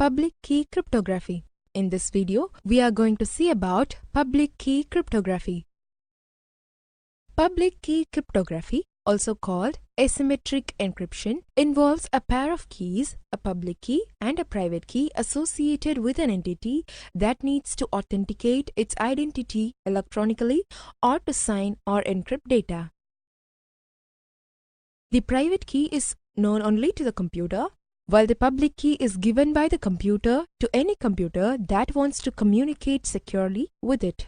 Public Key Cryptography. In this video, we are going to see about Public Key Cryptography. Public Key Cryptography, also called asymmetric encryption, involves a pair of keys, a public key and a private key associated with an entity that needs to authenticate its identity electronically or to sign or encrypt data. The private key is known only to the computer, while the public key is given by the computer to any computer that wants to communicate securely with it.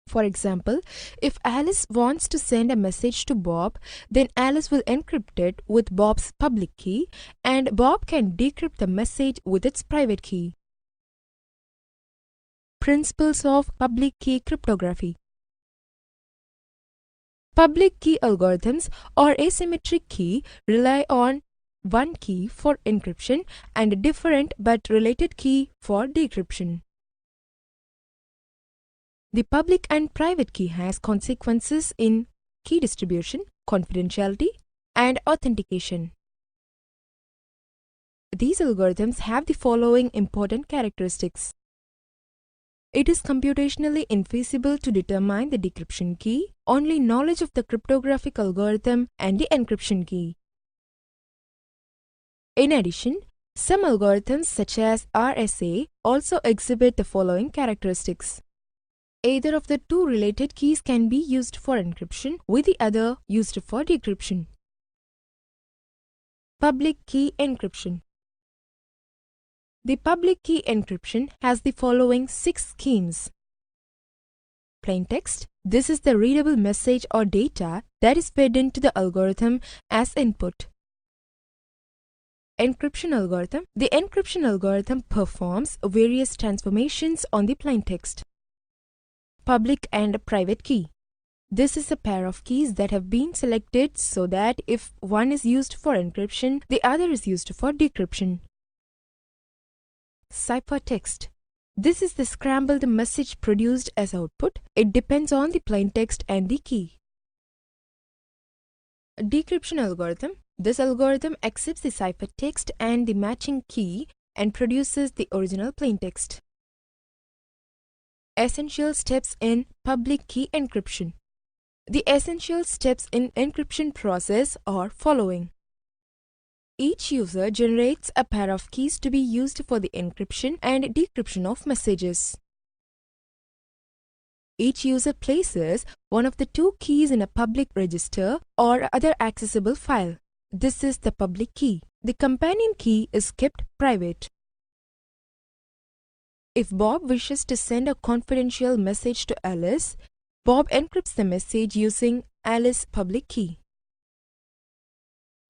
For example, if Alice wants to send a message to Bob, then Alice will encrypt it with Bob's public key, and Bob can decrypt the message with its private key. Principles of Public Key Cryptography. Public key algorithms or asymmetric key rely on one key for encryption and a different but related key for decryption. The public and private key has consequences in key distribution, confidentiality, and authentication. These algorithms have the following important characteristics. It is computationally infeasible to determine the decryption key, only knowledge of the cryptographic algorithm and the encryption key. In addition, some algorithms such as RSA also exhibit the following characteristics. Either of the two related keys can be used for encryption, with the other used for decryption. Public Key Encryption. The public key encryption has the following 6 schemes. Plaintext. This is the readable message or data that is fed into the algorithm as input. Encryption algorithm. The encryption algorithm performs various transformations on the plaintext. Public and private key. This is a pair of keys that have been selected so that if one is used for encryption, the other is used for decryption. Ciphertext. This is the scrambled message produced as output. It depends on the plaintext and the key. Decryption algorithm. This algorithm accepts the ciphertext and the matching key and produces the original plaintext. Essential steps in public key encryption. The essential steps in encryption process are following. Each user generates a pair of keys to be used for the encryption and decryption of messages. Each user places one of the two keys in a public register or other accessible file. This is the public key. The companion key is kept private. If Bob wishes to send a confidential message to Alice, Bob encrypts the message using Alice's public key.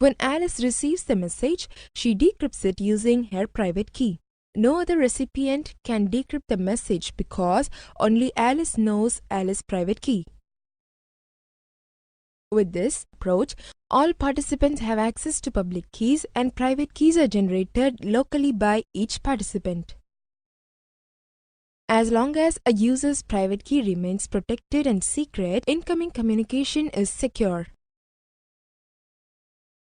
When Alice receives the message, she decrypts it using her private key. No other recipient can decrypt the message because only Alice knows Alice's private key. With this approach, all participants have access to public keys and private keys are generated locally by each participant. As long as a user's private key remains protected and secret, incoming communication is secure.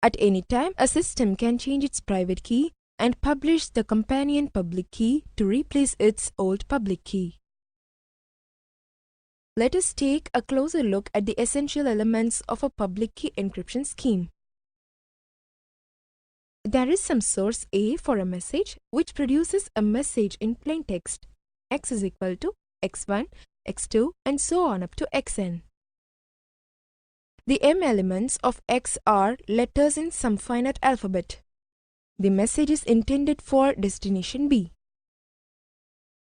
At any time, a system can change its private key and publish the companion public key to replace its old public key. Let us take a closer look at the essential elements of a public key encryption scheme. There is some source A for a message which produces a message in plaintext. X is equal to x1, x2 and so on up to xn. The M elements of X are letters in some finite alphabet. The message is intended for destination B.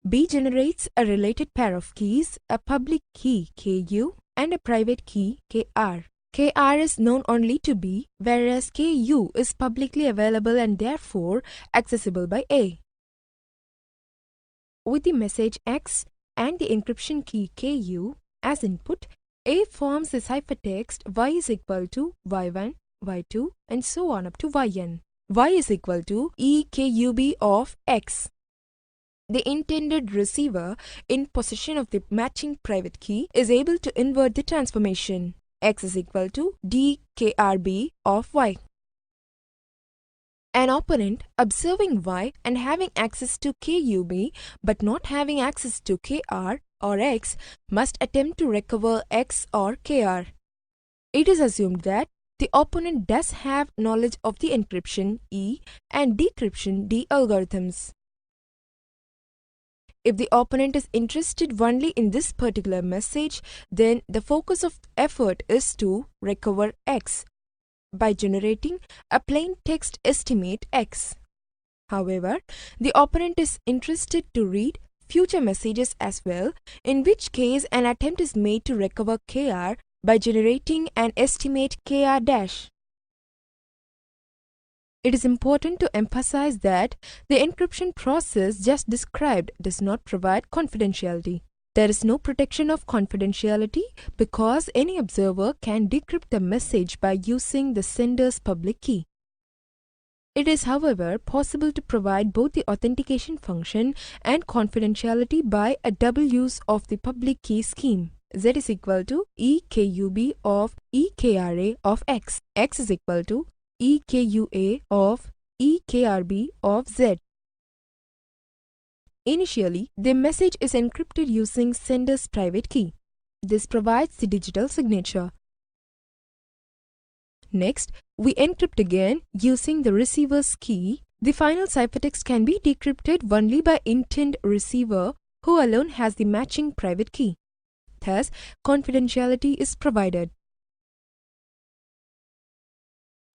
B generates a related pair of keys, a public key KU and a private key KR. KR is known only to B, whereas KU is publicly available and therefore accessible by A. With the message X and the encryption key KU as input, A forms the ciphertext Y is equal to Y1, Y2 and so on up to Yn. Y is equal to EKUB of X. The intended receiver in possession of the matching private key is able to invert the transformation. X is equal to DKRB of Y. An opponent observing Y and having access to KUB but not having access to KR or X must attempt to recover X or KR. It is assumed that the opponent does have knowledge of the encryption E and decryption D algorithms. If the opponent is interested only in this particular message, then the focus of effort is to recover X by generating a plain text estimate X. However, the opponent is interested to read future messages as well, in which case an attempt is made to recover KR by generating an estimate KR dash. It is important to emphasize that the encryption process just described does not provide confidentiality. There is no protection of confidentiality because any observer can decrypt the message by using the sender's public key. It is, however, possible to provide both the authentication function and confidentiality by a double use of the public key scheme. Z is equal to EKUB of EKRA of X. X is equal to EKUA of EKRB of Z. Initially, the message is encrypted using sender's private key. This provides the digital signature. Next, we encrypt again using the receiver's key. The final ciphertext can be decrypted only by intent receiver who alone has the matching private key. Thus, confidentiality is provided.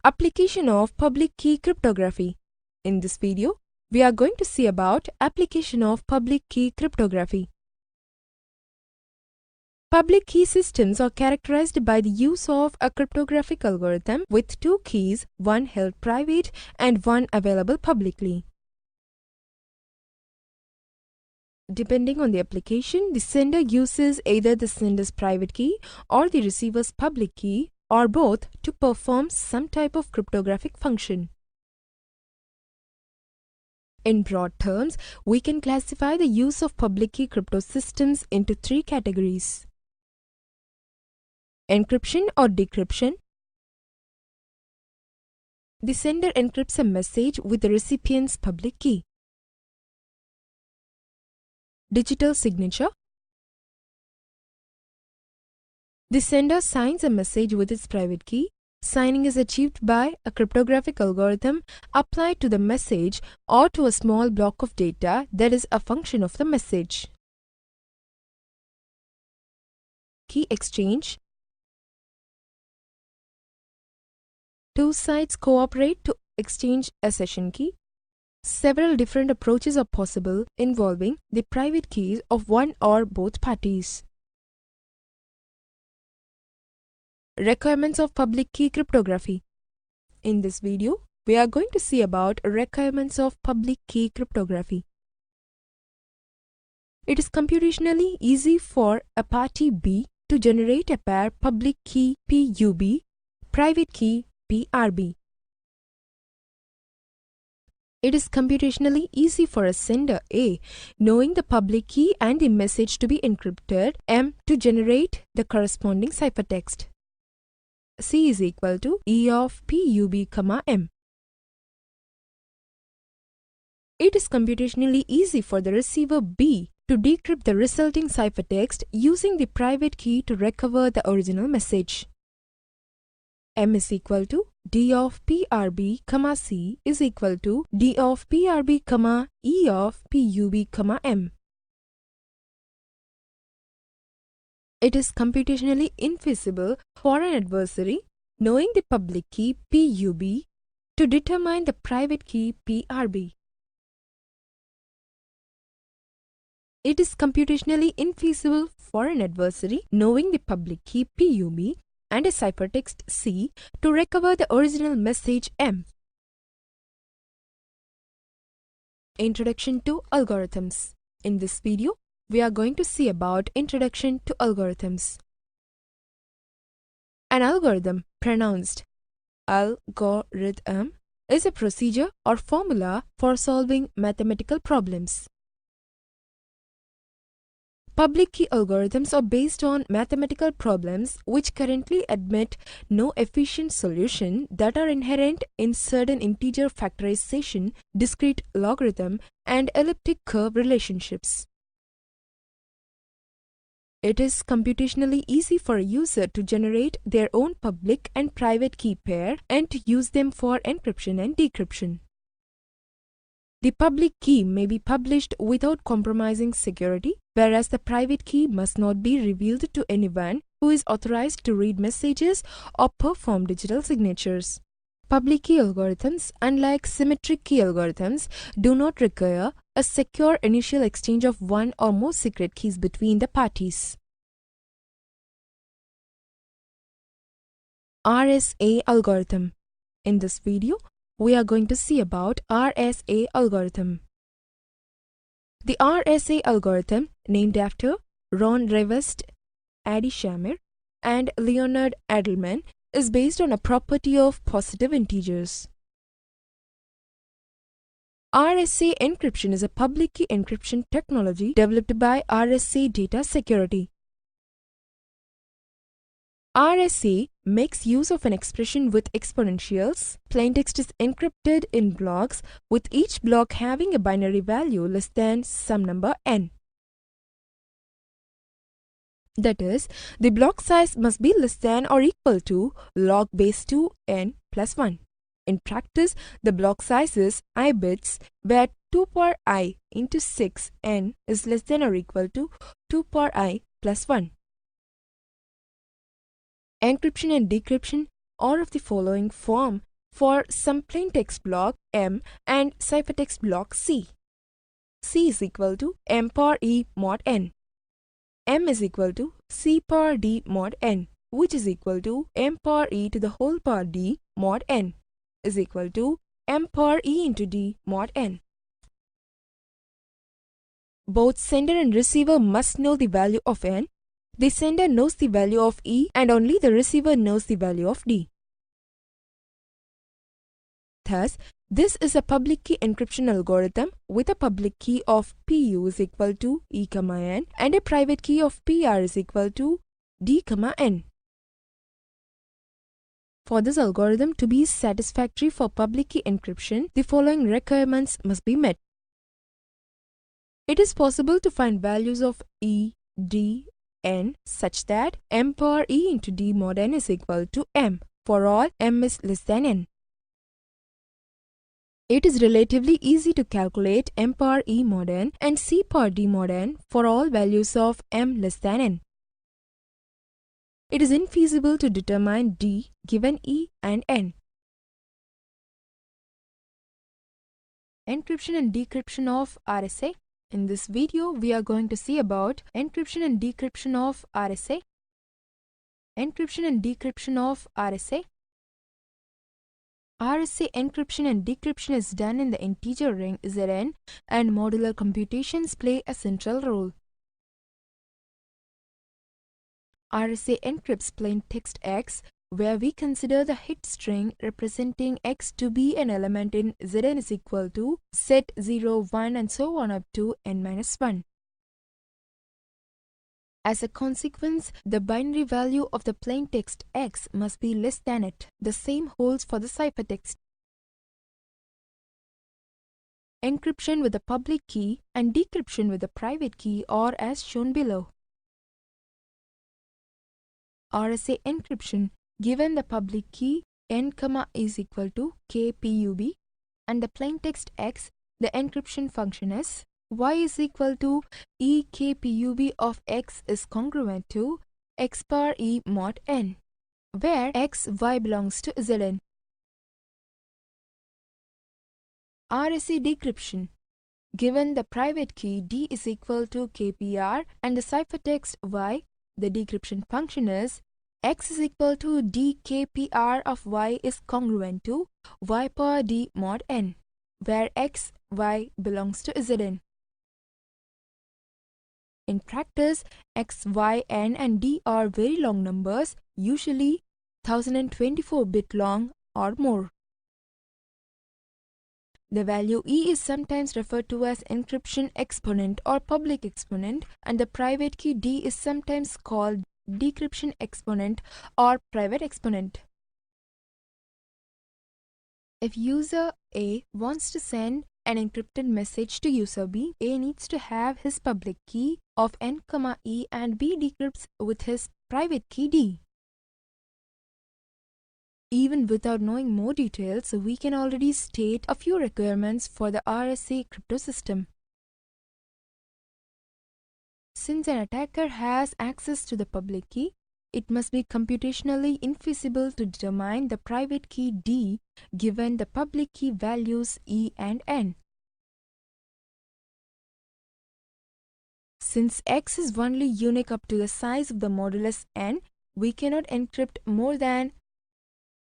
Application of public key cryptography. In this video, we are going to see about application of public key cryptography. Public key systems are characterized by the use of a cryptographic algorithm with two keys, one held private and one available publicly. Depending on the application, the sender uses either the sender's private key or the receiver's public key or both to perform some type of cryptographic function. In broad terms, we can classify the use of public key crypto systems into three categories: encryption or decryption. The sender encrypts a message with the recipient's public key. Digital signature. The sender signs a message with its private key. Signing is achieved by a cryptographic algorithm applied to the message or to a small block of data that is a function of the message. Key exchange. Two sides cooperate to exchange a session key. Several different approaches are possible involving the private keys of one or both parties. Requirements of public key cryptography. In this video, we are going to see about requirements of public key cryptography. It is computationally easy for a party B to generate a pair public key PUB, private key PRB. It is computationally easy for a sender A, knowing the public key and the message to be encrypted, M, to generate the corresponding ciphertext. C is equal to E of PUB, M. It is computationally easy for the receiver B to decrypt the resulting ciphertext using the private key to recover the original message. M is equal to D of PRB, C is equal to D of PRB, E of PUB, M. It is computationally infeasible for an adversary, knowing the public key PUB, to determine the private key PRB. It is computationally infeasible for an adversary, knowing the public key PUB and a ciphertext C, to recover the original message M. Introduction to algorithms. In this video, we are going to see about introduction to algorithms. An algorithm, pronounced algorithm, is a procedure or formula for solving mathematical problems. Public key algorithms are based on mathematical problems which currently admit no efficient solution that are inherent in certain integer factorization, discrete logarithm, and elliptic curve relationships. It is computationally easy for a user to generate their own public and private key pair and to use them for encryption and decryption. The public key may be published without compromising security, whereas the private key must not be revealed to anyone who is authorized to read messages or perform digital signatures. Public key algorithms, unlike symmetric key algorithms, do not require a secure initial exchange of one or more secret keys between the parties. RSA algorithm. In this video, we are going to see about RSA algorithm. The RSA algorithm, named after Ron Revest, Adi Shamir, and Leonard Adleman, is based on a property of positive integers. RSA encryption is a public key encryption technology developed by RSA Data Security. RSA makes use of an expression with exponentials. Plaintext is encrypted in blocks, with each block having a binary value less than some number n. That is, the block size must be less than or equal to log base 2 n plus 1. In practice, the block size is I bits, where 2 power I into 6 n is less than or equal to 2 power I plus 1. Encryption and decryption are of the following form for some plaintext block M and ciphertext block C. C is equal to M power E mod n. M is equal to C power D mod n, which is equal to M power E to the whole power D mod n, is equal to M power E into D mod n. Both sender and receiver must know the value of n. The sender knows the value of E and only the receiver knows the value of D. Thus, this is a public key encryption algorithm with a public key of PU is equal to E, n and a private key of PR is equal to D, n. For this algorithm to be satisfactory for public key encryption, the following requirements must be met. It is possible to find values of E, D, n such that M power E into D mod n is equal to M for all M is less than n. It is relatively easy to calculate M power E mod n and C power D mod n for all values of M less than n. It is infeasible to determine D given E and n. Encryption and decryption of RSA. In this video, we are going to see about encryption and decryption of RSA. Encryption and decryption of RSA. RSA encryption and decryption is done in the integer ring Zn, and modular computations play a central role. RSA encrypts plain text X, where we consider the hit string representing X to be an element in Zn is equal to set 0, 1 and so on up to n-1. As a consequence, the binary value of the plain text X must be less than it. The same holds for the ciphertext. Encryption with a public key and decryption with a private key are as shown below. RSA encryption. Given the public key n, is equal to kpub and the plaintext X, the encryption function is y is equal to e kpub of X is congruent to X power E mod n, where X, Y belongs to Zn. RSA decryption. Given the private key D is equal to kpr and the ciphertext Y, the decryption function is X is equal to dkpr of Y is congruent to Y power D mod n, where X, Y belongs to Zn. In practice, X, Y, N and D are very long numbers, usually 1024-bit long or more. The value E is sometimes referred to as encryption exponent or public exponent, and the private key D is sometimes called decryption exponent or private exponent. If user A wants to send an encrypted message to user B, A needs to have his public key of N, E and B decrypts with his private key D. Even without knowing more details, we can already state a few requirements for the RSA crypto system. Since an attacker has access to the public key, it must be computationally infeasible to determine the private key D given the public key values E and N. Since X is only unique up to the size of the modulus N, we cannot encrypt more than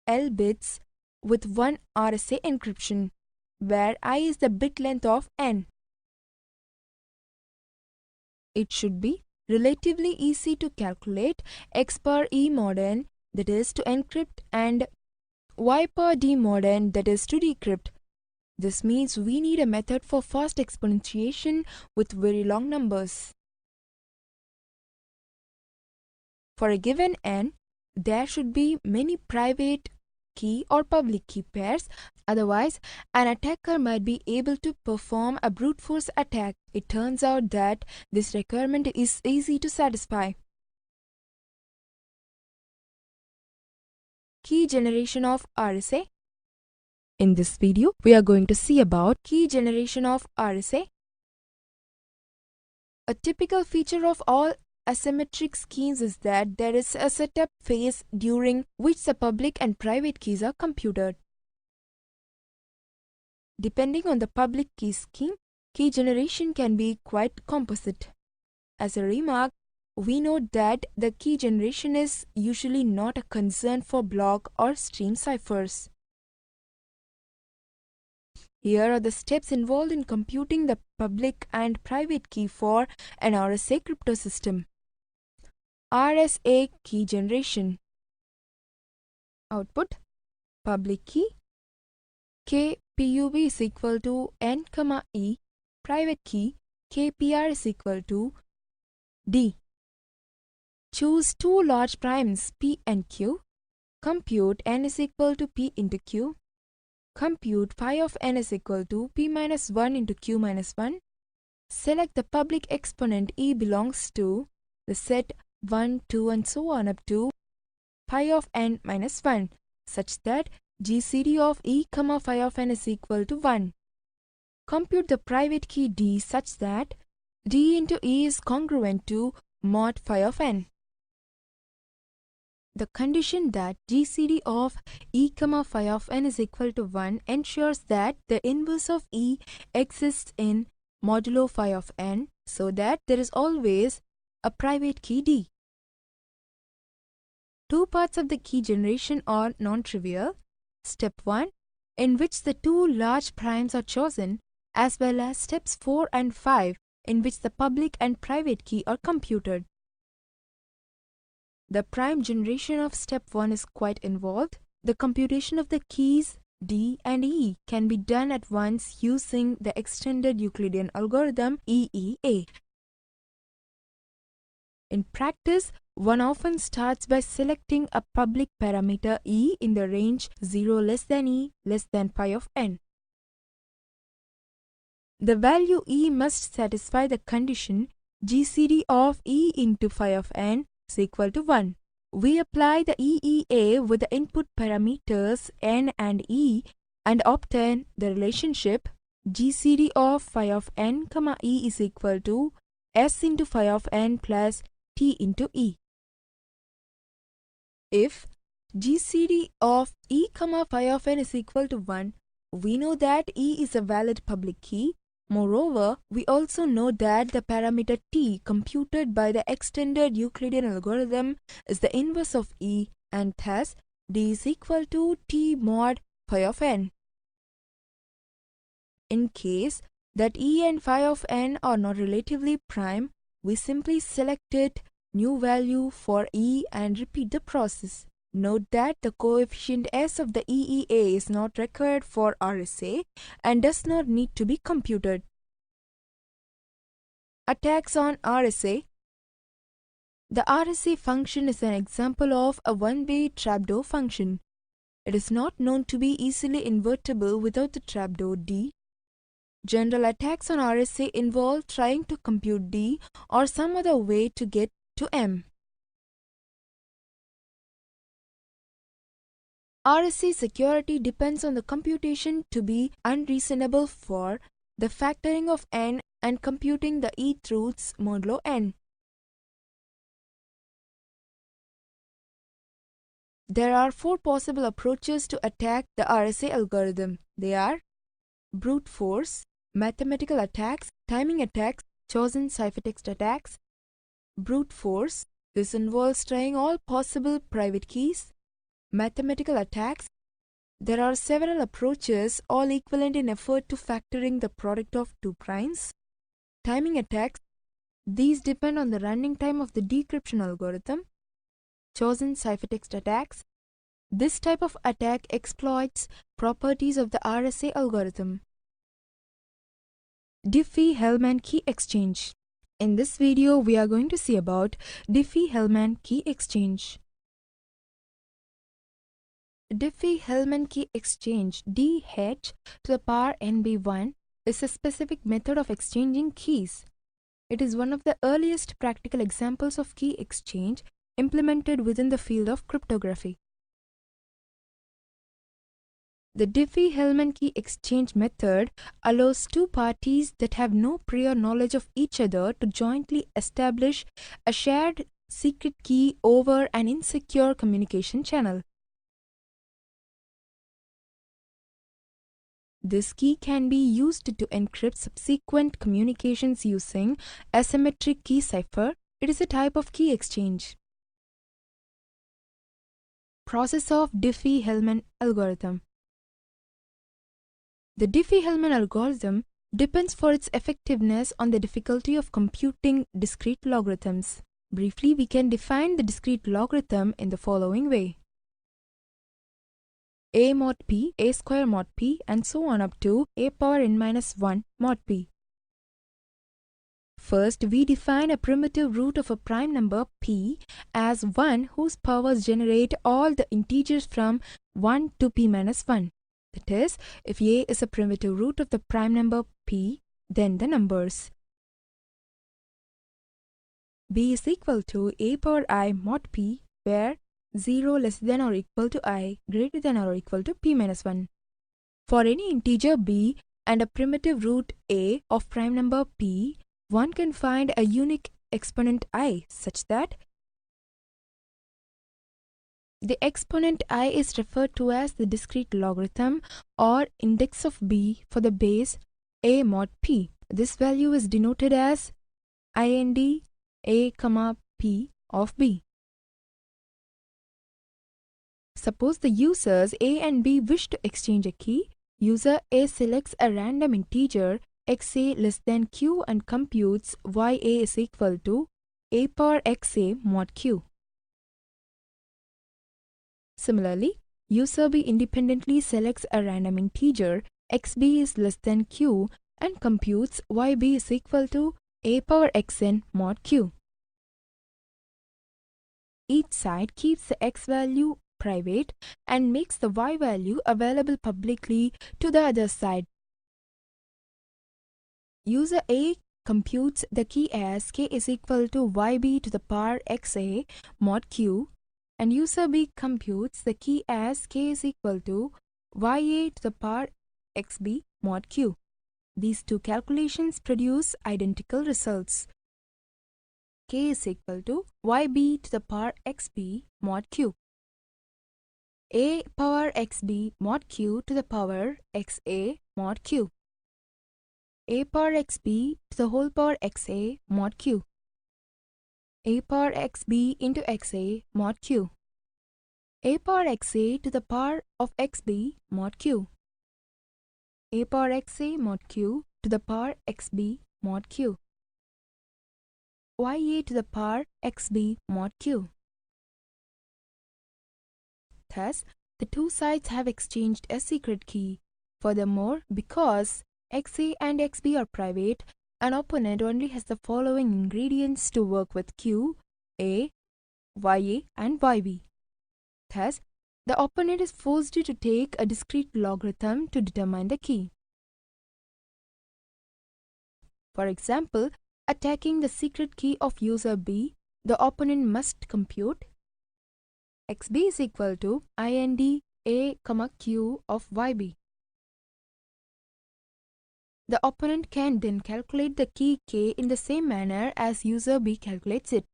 L bits with one RSA encryption, where I is the bit length of N. It should be relatively easy to calculate X per E mod N, that is to encrypt, and Y per D mod N, that is to decrypt. This means we need a method for fast exponentiation with very long numbers. For a given N, there should be many private key or public key pairs, otherwise an attacker might be able to perform a brute force attack. It turns out that this requirement is easy to satisfy. Key generation of RSA. In this video, we are going to see about key generation of RSA. A typical feature of all asymmetric schemes is that there is a setup phase during which the public and private keys are computed. Depending on the public key scheme, key generation can be quite composite. As a remark, we note that the key generation is usually not a concern for block or stream ciphers. Here are the steps involved in computing the public and private key for an RSA crypto system. RSA key generation. Output: public key KPUB is equal to N, E, private key KPR is equal to D. Choose two large primes P and Q. Compute N is equal to P into Q. Compute phi of N is equal to P minus 1 into Q minus 1. Select the public exponent E belongs to the set 1, 2 and so on up to phi of N minus 1 such that GCD of E, phi of N is equal to 1. Compute the private key D such that D into E is congruent to mod phi of N. The condition that GCD of E, phi of N is equal to 1 ensures that the inverse of E exists in modulo phi of N, so that there is always a private key D. Two parts of the key generation are non-trivial. Step 1, in which the two large primes are chosen, as well as steps 4 and 5, in which the public and private key are computed. The prime generation of step 1 is quite involved. The computation of the keys D and E can be done at once using the extended Euclidean algorithm EEA. In practice, one often starts by selecting a public parameter E in the range 0 less than E less than phi of N. The value E must satisfy the condition GCD of E into phi of N is equal to 1. We apply the EEA with the input parameters N and E and obtain the relationship GCD of phi of N, E is equal to S into phi of N plus T into E. If GCD of E, phi of N is equal to 1, we know that E is a valid public key. Moreover, we also know that the parameter T computed by the extended Euclidean algorithm is the inverse of E, and thus D is equal to T mod phi of N. In case that E and phi of N are not relatively prime, we simply select it new value for E and repeat the process. Note that the coefficient S of the EEA is not required for RSA and does not need to be computed. Attacks on RSA. The RSA function is an example of a one-way trapdoor function. It is not known to be easily invertible without the trapdoor D. General attacks on RSA involve trying to compute D or some other way to get to M. RSA security depends on the computation to be unreasonable for the factoring of n and computing the ETH roots modulo n. There are 4 possible approaches to attack the RSA algorithm. They are brute force, mathematical attacks, timing attacks, chosen ciphertext attacks. Brute force. This involves trying all possible private keys. Mathematical attacks. There are several approaches, all equivalent in effort to factoring the product of 2 primes. Timing attacks. These depend on the running time of the decryption algorithm. Chosen ciphertext attacks. This type of attack exploits properties of the RSA algorithm. Diffie-Hellman key exchange. In this video, we are going to see about Diffie-Hellman key exchange. Diffie-Hellman key exchange DH to the power NB1 is a specific method of exchanging keys. It is one of the earliest practical examples of key exchange implemented within the field of cryptography. The Diffie-Hellman key exchange method allows 2 parties that have no prior knowledge of each other to jointly establish a shared secret key over an insecure communication channel. This key can be used to encrypt subsequent communications using asymmetric key cipher. It is a type of key exchange. Process of Diffie-Hellman algorithm. The Diffie-Hellman algorithm depends for its effectiveness on the difficulty of computing discrete logarithms. Briefly, we can define the discrete logarithm in the following way. A mod p, a square mod p, and so on up to a power n minus 1 mod p. First, we define a primitive root of a prime number p as 1 whose powers generate all the integers from 1 to p minus 1. That is, if a is a primitive root of the prime number p, then the numbers b is equal to a power I mod p, where 0 less than or equal to I greater than or equal to p minus 1. For any integer b and a primitive root a of prime number p, one can find a unique exponent I such that the exponent I is referred to as the discrete logarithm or index of b for the base a mod p. This value is denoted as ind a, p of b. Suppose the users A and B wish to exchange a key. User A selects a random integer xa less than q and computes ya is equal to a power xa mod q. Similarly, user B independently selects a random integer xb is less than q and computes yb is equal to a power xn mod q. Each side keeps the x value private and makes the y value available publicly to the other side. User A computes the key as k is equal to yb to the power xa mod q, and user B computes the key as k is equal to ya to the power xb mod q. These two calculations produce identical results. K is equal to yb to the power xb mod q. A power xb mod q to the power xa mod q. A power xb to the whole power xa mod q. A power xb into xa mod q. A power xa to the power of xb mod q. A power xa mod q to the power xb mod q. Ya to the power xb mod q. Thus, the two sides have exchanged a secret key. Furthermore, because XA and XB are private, an opponent only has the following ingredients to work with Q, A, YA and YB. Thus, the opponent is forced to take a discrete logarithm to determine the key. For example, attacking the secret key of user B, the opponent must compute XB is equal to IND A, Q of YB. The opponent can then calculate the key K in the same manner as user B calculates it.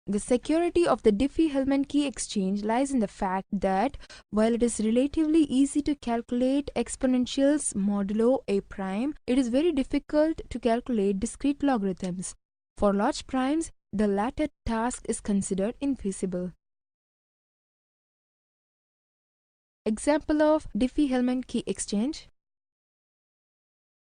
The security of the Diffie-Hellman key exchange lies in the fact that while it is relatively easy to calculate exponentials modulo A prime, it is very difficult to calculate discrete logarithms. For large primes, the latter task is considered infeasible. Example of Diffie-Hellman key exchange.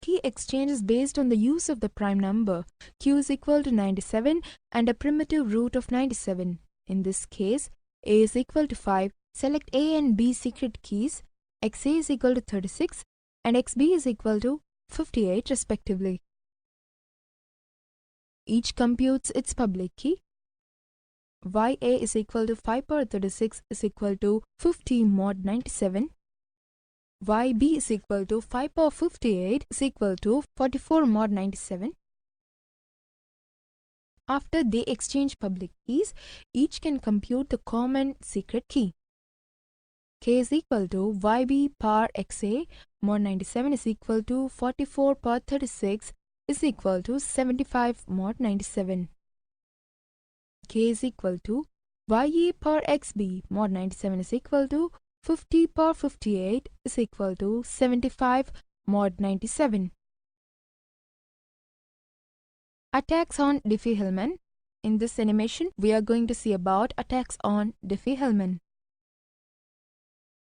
Key exchange is based on the use of the prime number Q is equal to 97 and a primitive root of 97. In this case, A is equal to 5. Select A and B secret keys. XA is equal to 36 and XB is equal to 58 respectively. Each computes its public key. YA is equal to 5 power 36 is equal to 50 mod 97. YB is equal to 5 power 58 is equal to 44 mod 97. After they exchange public keys, each can compute the common secret key. K is equal to YB power XA mod 97 is equal to 44 power 36 is equal to 75 mod 97. K is equal to YA power XB mod 97 is equal to 50 power 58 is equal to 75 mod 97. Attacks on Diffie-Hellman. In this animation, we are going to see about attacks on Diffie-Hellman.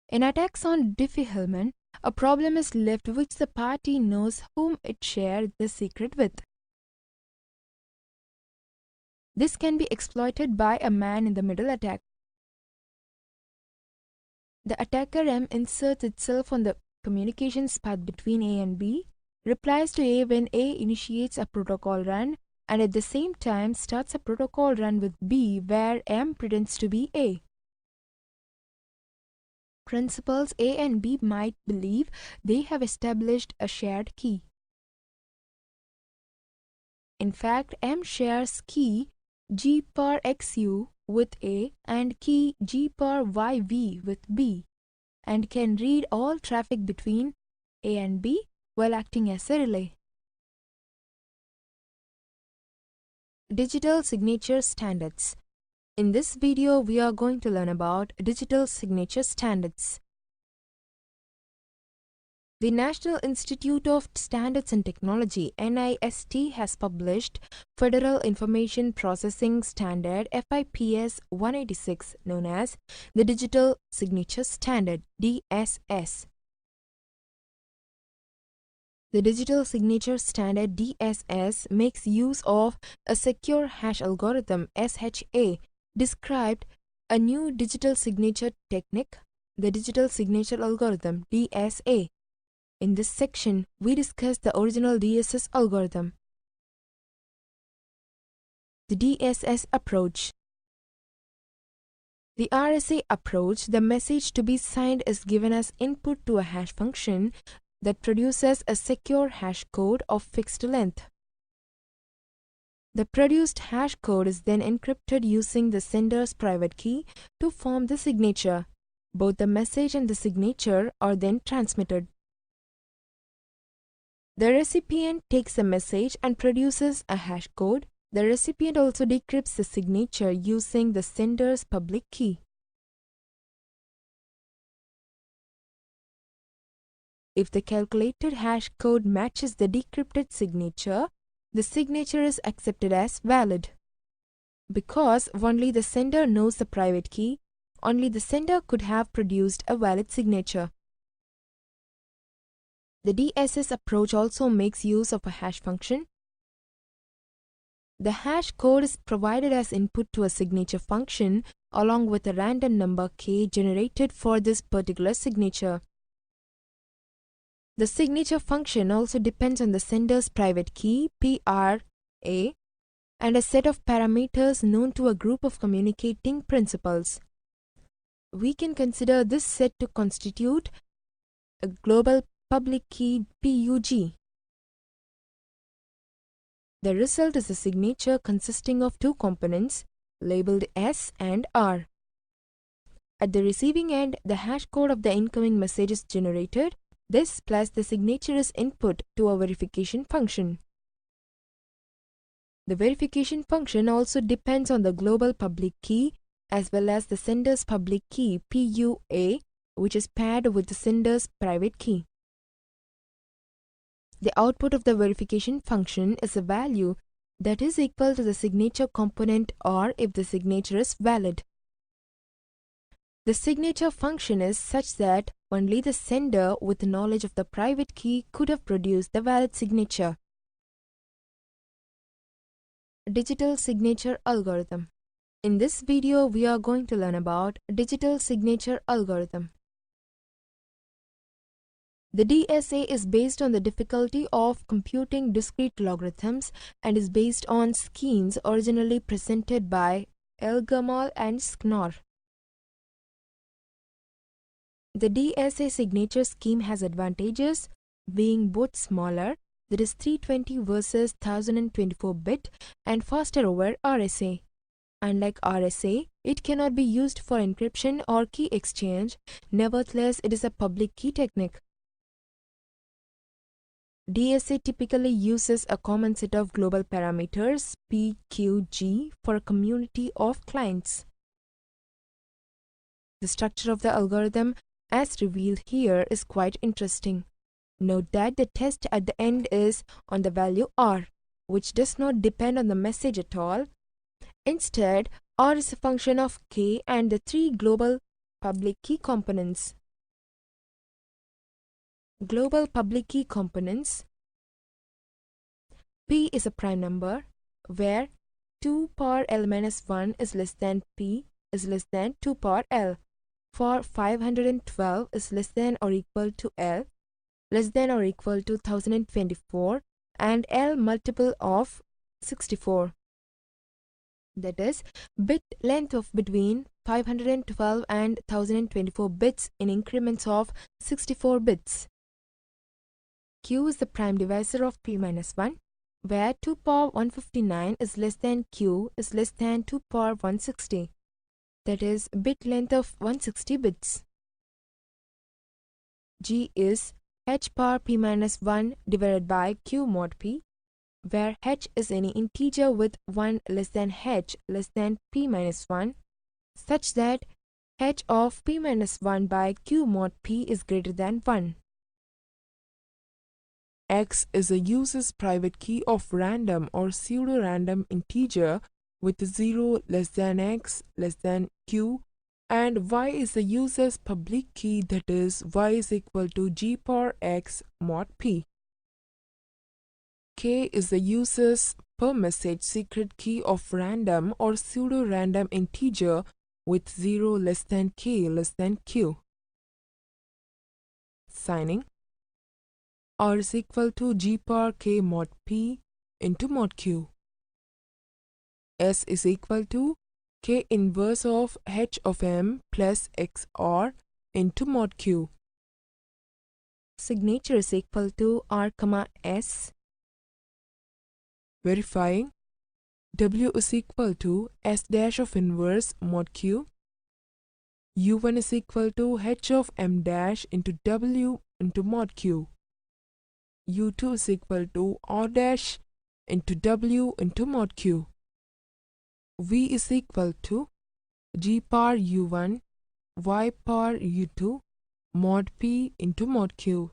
In attacks on Diffie-Hellman, a problem is left which the party knows whom it shared the secret with. This can be exploited by a man-in-the-middle attack. The attacker M inserts itself on the communications path between A and B, replies to A when A initiates a protocol run, and at the same time starts a protocol run with B where M pretends to be A. Principals A and B might believe they have established a shared key. In fact, M shares key G power XU with A and key G power YV with B, and can read all traffic between A and B while acting as a relay. Digital signature standards. In this video, we are going to learn about digital signature standards. The National Institute of Standards and Technology (NIST) has published Federal Information Processing Standard FIPS 186, known as the Digital Signature Standard (DSS). The Digital Signature Standard (DSS) makes use of a secure hash algorithm (SHA), described a new digital signature technique, the digital signature algorithm (DSA). In this section, we discuss the original DSS algorithm. The DSS approach. The RSA approach, the message to be signed is given as input to a hash function that produces a secure hash code of fixed length. The produced hash code is then encrypted using the sender's private key to form the signature. Both the message and the signature are then transmitted. The recipient takes the message and produces a hash code. The recipient also decrypts the signature using the sender's public key. If the calculated hash code matches the decrypted signature, the signature is accepted as valid. Because only the sender knows the private key, only the sender could have produced a valid signature. The DSS approach also makes use of a hash function. The hash code is provided as input to a signature function along with a random number k generated for this particular signature. The signature function also depends on the sender's private key PRA and a set of parameters known to a group of communicating principals. We can consider this set to constitute a global public key PUG. The result is a signature consisting of two components labeled S and R. At the receiving end, the hash code of the incoming message is generated. This plus the signature is input to a verification function. The verification function also depends on the global public key as well as the sender's public key PUA, which is paired with the sender's private key. The output of the verification function is a value that is equal to the signature component or if the signature is valid. The signature function is such that only the sender with knowledge of the private key could have produced the valid signature. Digital signature algorithm. In this video, we are going to learn about digital signature algorithm. The DSA is based on the difficulty of computing discrete logarithms and is based on schemes originally presented by Elgamal and Sknor. The DSA signature scheme has advantages, being both smaller, that is 320 versus 1024-bit, and faster over RSA. Unlike RSA, it cannot be used for encryption or key exchange. Nevertheless, it is a public key technique. DSA typically uses a common set of global parameters PQG for a community of clients. The structure of the algorithm as revealed here is quite interesting. Note that the test at the end is on the value R, which does not depend on the message at all. Instead, R is a function of K and the three global public key components. Global public key components. P is a prime number, where 2 power L minus 1 is less than P is less than 2 power L. For 512 is less than or equal to L, less than or equal to 1024, and L multiple of 64. That is, bit length of between 512 and 1024 bits in increments of 64 bits. Q is the prime divisor of P minus 1, where 2 power 159 is less than Q is less than 2 power 160. That is, bit length of 160 bits. G is h power P minus 1 divided by Q mod P, where h is any integer with 1 less than h less than P minus 1, such that h of P minus 1 by Q mod P is greater than 1. X is a user's private key of random or pseudo-random integer with 0 less than x less than q, and y is the user's public key, that is y is equal to g power x mod p. K is the user's per message secret key of random or pseudo-random integer with 0 less than k less than q. Signing. R is equal to g power k mod p into mod q. S is equal to k inverse of h of m plus xr into mod q. Signature is equal to R, S. Verifying. W is equal to S dash of inverse mod q. U1 is equal to h of m dash into W into mod q. U2 is equal to R dash into W into mod q. V is equal to G power U1 Y power U2 mod P into mod Q.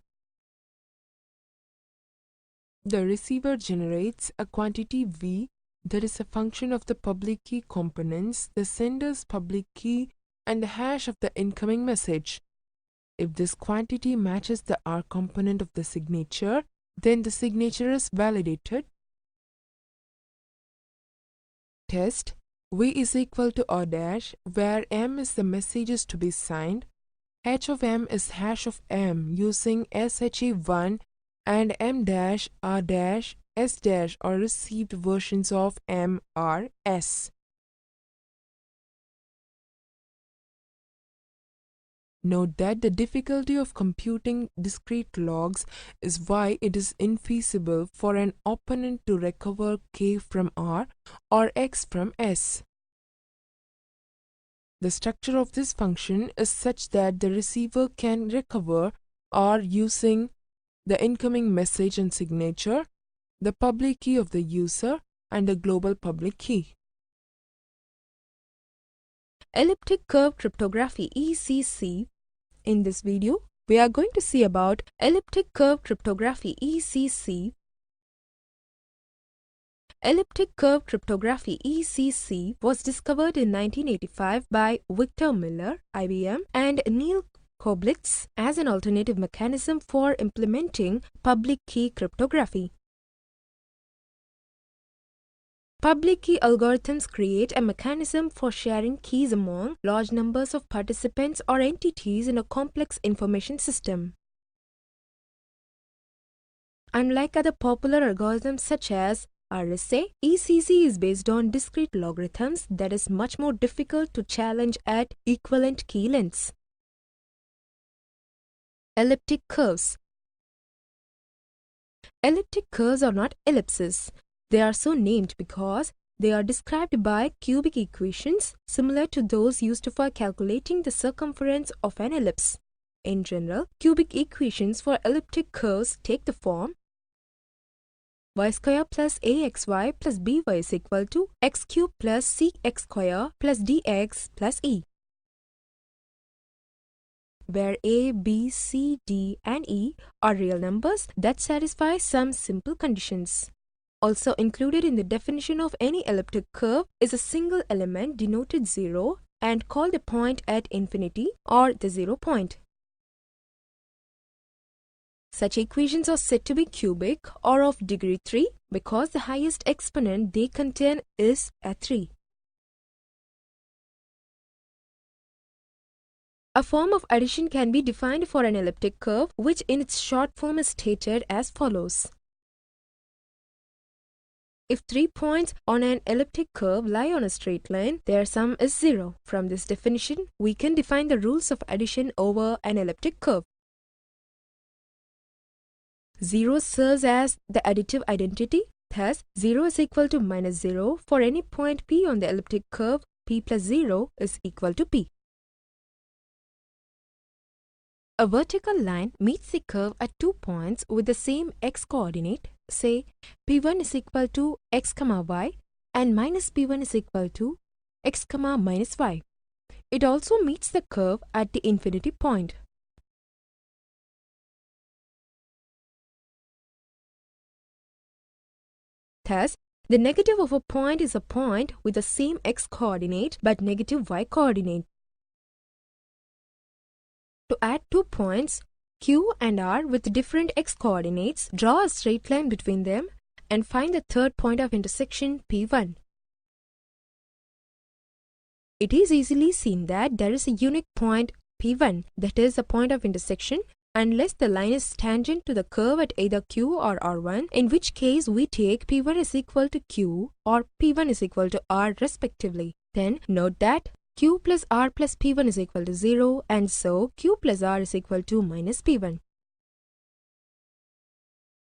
The receiver generates a quantity V that is a function of the public key components, the sender's public key, and the hash of the incoming message. If this quantity matches the R component of the signature, then the signature is validated. Test. V is equal to R dash, where M is the messages to be signed. H of M is hash of M using SHE1 and M dash, R dash, S dash are received versions of M, R, S. Note that the difficulty of computing discrete logs is why it is infeasible for an opponent to recover K from R or X from S. The structure of this function is such that the receiver can recover R using the incoming message and signature, the public key of the user, and the global public key. Elliptic Curve Cryptography ECC. In this video, we are going to see about Elliptic Curve Cryptography ECC. Elliptic Curve Cryptography ECC was discovered in 1985 by Victor Miller, IBM, and Neil Koblitz as an alternative mechanism for implementing public key cryptography. Public key algorithms create a mechanism for sharing keys among large numbers of participants or entities in a complex information system. Unlike other popular algorithms such as RSA, ECC is based on discrete logarithms that is much more difficult to challenge at equivalent key lengths. Elliptic curves. Elliptic curves are not ellipses. They are so named because they are described by cubic equations similar to those used for calculating the circumference of an ellipse. In general, cubic equations for elliptic curves take the form y square plus axy plus by is equal to x cube plus cx square plus dx plus e, where a, b, c, d, and e are real numbers that satisfy some simple conditions. Also included in the definition of any elliptic curve is a single element denoted 0 and called a point at infinity or the 0 point. Such equations are said to be cubic or of degree 3 because the highest exponent they contain is a 3. A form of addition can be defined for an elliptic curve, which in its short form is stated as follows. If 3 points on an elliptic curve lie on a straight line, their sum is 0. From this definition, we can define the rules of addition over an elliptic curve. 0 serves as the additive identity. Thus, 0 is equal to minus 0 for any point P on the elliptic curve. P plus 0 is equal to P. A vertical line meets the curve at 2 points with the same x coordinate. Say P1 is equal to x comma y and minus P1 is equal to x comma minus y. It also meets the curve at the infinity point. Thus, the negative of a point is a point with the same x coordinate but negative y coordinate. To add 2 points, Q and R with different x coordinates, draw a straight line between them and find the third point of intersection P1. It is easily seen that there is a unique point P1, that is a point of intersection, unless the line is tangent to the curve at either Q or R1, in which case we take P1 is equal to Q or P1 is equal to R respectively. Then note that Q plus R plus P1 is equal to 0 and so Q plus R is equal to minus P1.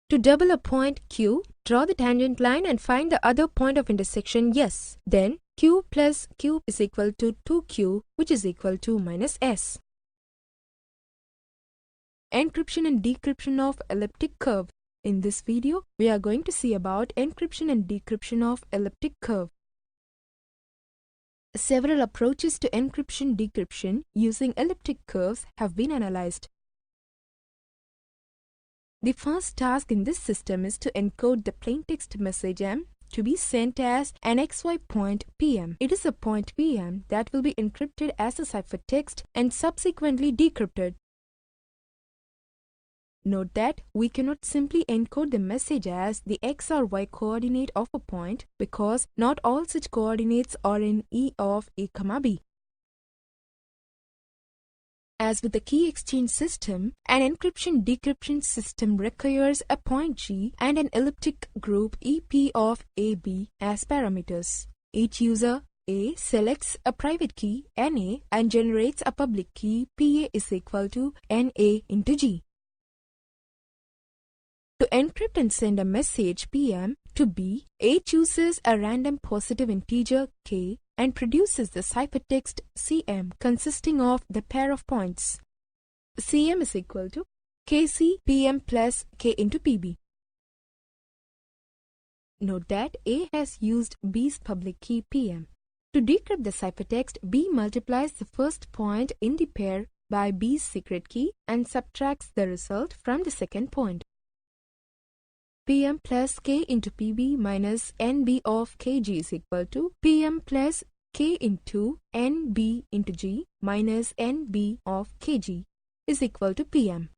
To double a point Q, draw the tangent line and find the other point of intersection S. Then Q plus Q is equal to 2Q, which is equal to minus S. Encryption and decryption of elliptic curve. In this video, we are going to see about encryption and decryption of elliptic curve. Several approaches to encryption-decryption using elliptic curves have been analyzed. The first task in this system is to encode the plaintext message M to be sent as an XY point PM. It is a point PM that will be encrypted as a ciphertext and subsequently decrypted. Note that we cannot simply encode the message as the x or y coordinate of a point because not all such coordinates are in E of A, B. As with the key exchange system, an encryption-decryption system requires a point G and an elliptic group EP of AB as parameters. Each user A selects a private key NA and generates a public key PA is equal to NA into G. To encrypt and send a message PM to B, A chooses a random positive integer K and produces the ciphertext CM consisting of the pair of points. CM is equal to KC PM plus K into PB. Note that A has used B's public key PM. To decrypt the ciphertext, B multiplies the first point in the pair by B's secret key and subtracts the result from the second point. PM plus K into PB minus NB of KG is equal to PM plus K into NB into G minus NB of KG is equal to PM.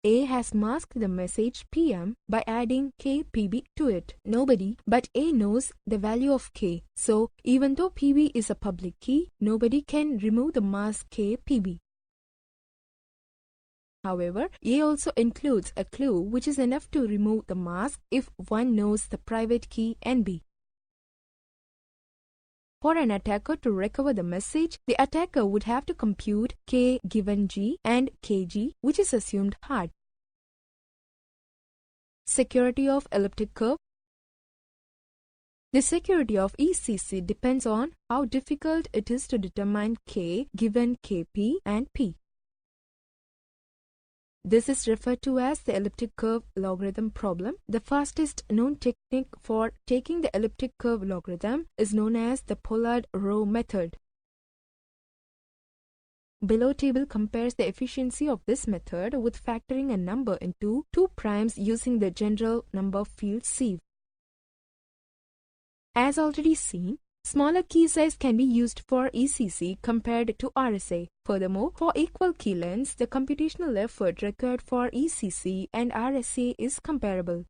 A has masked the message PM by adding KPB to it. Nobody but A knows the value of K. So, even though PB is a public key, nobody can remove the mask KPB. However, A also includes a clue which is enough to remove the mask if one knows the private key NB. For an attacker to recover the message, the attacker would have to compute K given G and KG, which is assumed hard. Security of elliptic curve. The security of ECC depends on how difficult it is to determine K given KP and P. This is referred to as the elliptic curve logarithm problem. The fastest known technique for taking the elliptic curve logarithm is known as the Pollard row method. Below table compares the efficiency of this method with factoring a number into two primes using the general number field sieve. As already seen, smaller key size can be used for ECC compared to RSA. Furthermore, for equal key lengths, the computational effort required for ECC and RSA is comparable.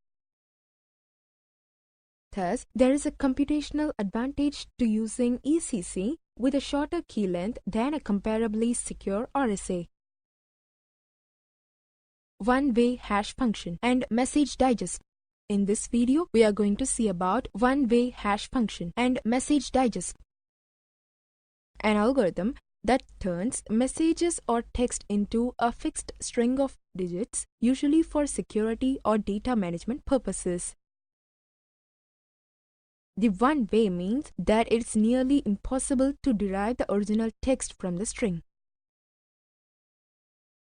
Thus, there is a computational advantage to using ECC with a shorter key length than a comparably secure RSA. One-way hash function and message digest. In this video, we are going to see about one-way hash function and message digest, an algorithm that turns messages or text into a fixed string of digits, usually for security or data management purposes. The one-way means that it's nearly impossible to derive the original text from the string.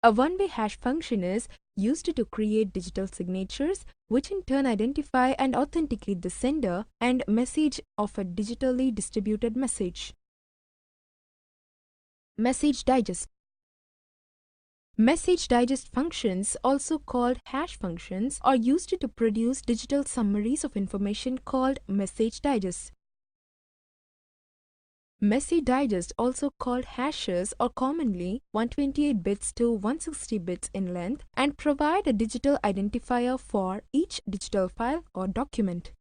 A one-way hash function is used to create digital signatures, which in turn identify and authenticate the sender and message of a digitally distributed message. Message digest. Message digest functions, also called hash functions, are used to produce digital summaries of information called message digests. Message digest, also called hashes, are commonly 128 bits to 160 bits in length and provide a digital identifier for each digital file or document.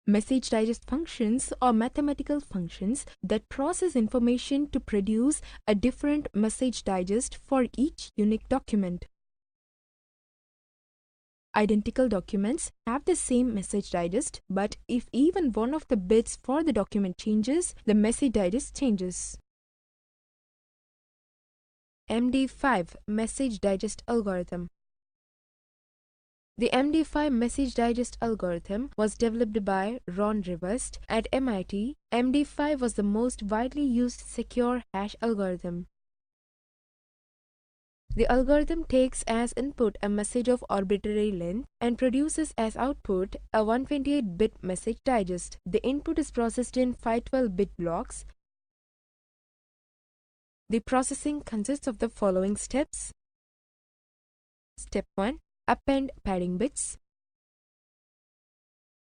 Message digest functions are mathematical functions that process information to produce a different message digest for each unique document. Identical documents have the same message digest, but if even one of the bits for the document changes, the message digest changes. MD5 Message Digest Algorithm. The MD5 Message Digest algorithm was developed by Ron Rivest at MIT. MD5 was the most widely used secure hash algorithm. The algorithm takes as input a message of arbitrary length and produces as output a 128-bit message digest. The input is processed in 512-bit blocks. The processing consists of the following steps. Step 1. Append padding bits.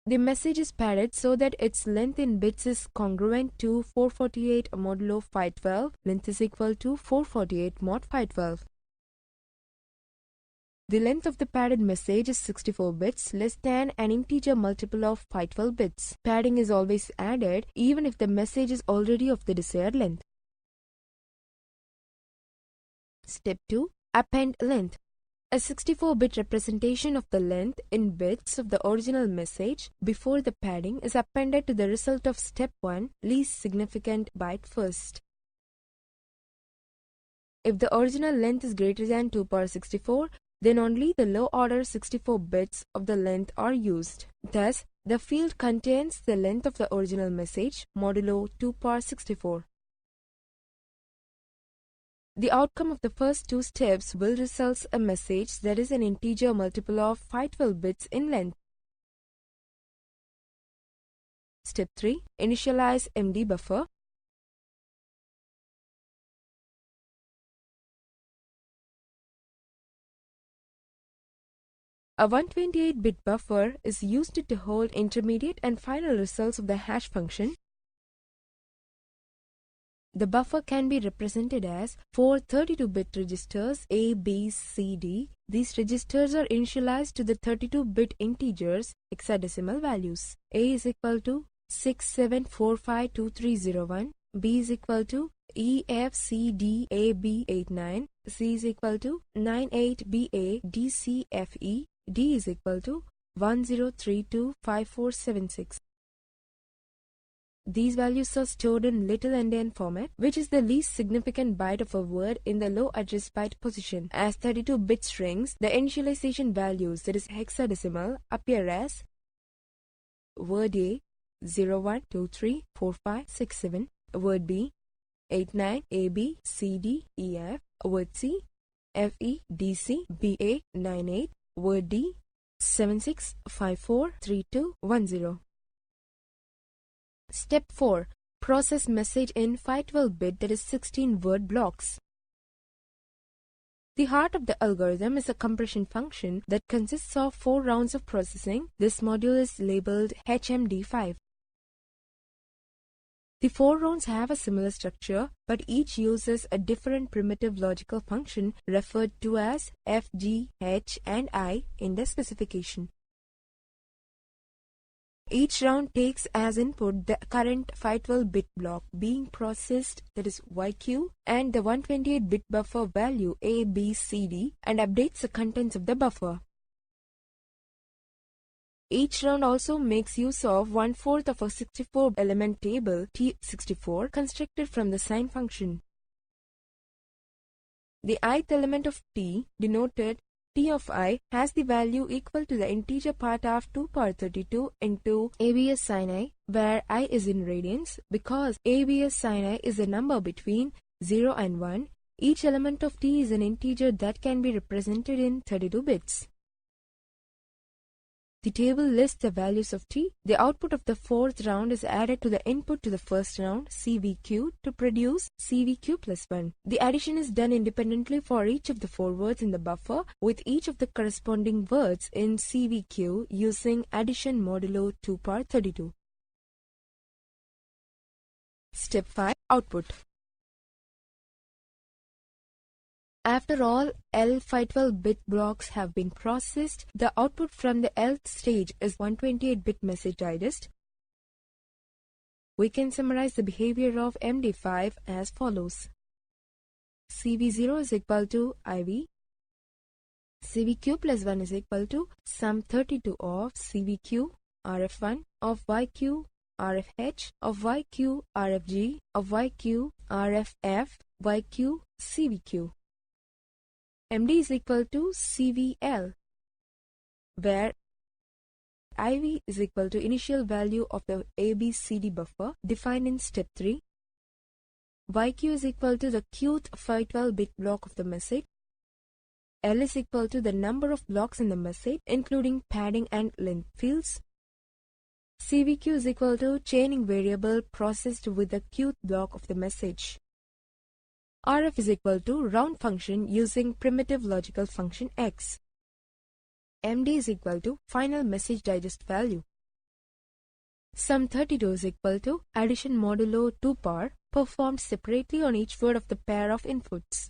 The message is padded so that its length in bits is congruent to 448 modulo 512. Length is equal to 448 mod 512. The length of the padded message is 64 bits, less than an integer multiple of 512 bits. Padding is always added even if the message is already of the desired length. Step 2. Append length. A 64-bit representation of the length in bits of the original message before the padding is appended to the result of step 1, least significant byte first. If the original length is greater than 2 power 64, then only the low-order 64 bits of the length are used. Thus, the field contains the length of the original message modulo 2 power 64. The outcome of the first two steps will result a message that is an integer multiple of 512 bits in length. Step 3. Initialize MD buffer. A 128-bit buffer is used to hold intermediate and final results of the hash function. The buffer can be represented as 4 32-bit registers A, B, C, D. These registers are initialized to the 32-bit integers hexadecimal values. A is equal to 67452301, B is equal to EFCDAB89, C is equal to 98BADCFE, D is equal to 10325476. These values are stored in little endian format, which is the least significant byte of a word in the low address byte position. As 32-bit strings, the initialization values, that is hexadecimal, appear as word A 01234567, word B 89ABCDEF, word C FEDCBA98, word D 76543210. Step 4. Process message in 512-bit, that is 16-word blocks. The heart of the algorithm is a compression function that consists of 4 rounds of processing. This module is labeled HMD5. The 4 rounds have a similar structure, but each uses a different primitive logical function referred to as F, G, H, and I in the specification. Each round takes as input the current 512-bit block being processed, that is YQ, and the 128-bit buffer value A, B, C, D, and updates the contents of the buffer. Each round also makes use of 1/4 of a 64-element table T64 constructed from the sign function. The ith element of T, denoted T of I, has the value equal to the integer part of 2 power 32 into ABS sin I, where I is in radians. Because ABS sin I is a number between 0 and 1, each element of T is an integer that can be represented in 32 bits. The table lists the values of T. The output of the 4th round is added to the input to the first round, CVQ, to produce CVQ plus 1. The addition is done independently for each of the 4 words in the buffer, with each of the corresponding words in CVQ using addition modulo 2 power 32. Step 5. Output. After all L512-bit blocks have been processed, the output from the Lth stage is 128-bit message digest. We can summarize the behavior of MD5 as follows. CV0 is equal to IV. CVQ plus 1 is equal to sum 32 of CVQ RF1 of YQ RFH of YQ RFG of YQ RFF YQ CVQ. MD is equal to CVL, where IV is equal to initial value of the ABCD buffer defined in step 3. YQ is equal to the qth 512-bit block of the message. L is equal to the number of blocks in the message, including padding and length fields. CVQ is equal to chaining variable processed with the qth block of the message. RF is equal to round function using primitive logical function X. MD is equal to final message digest value. Sum 32 is equal to addition modulo 2 par performed separately on each word of the pair of inputs.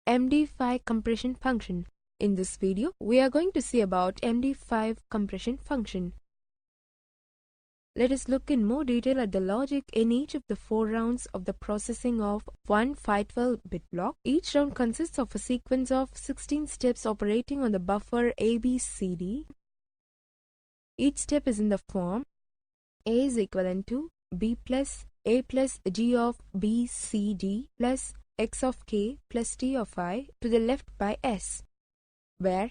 MD5 compression function. In this video, we are going to see about MD5 compression function. Let us look in more detail at the logic in each of the 4 rounds of the processing of one 512-bit block. Each round consists of a sequence of 16 steps operating on the buffer ABCD. Each step is in the form A is equivalent to B plus A plus G of B C D plus X of K plus T of I to the left by S, where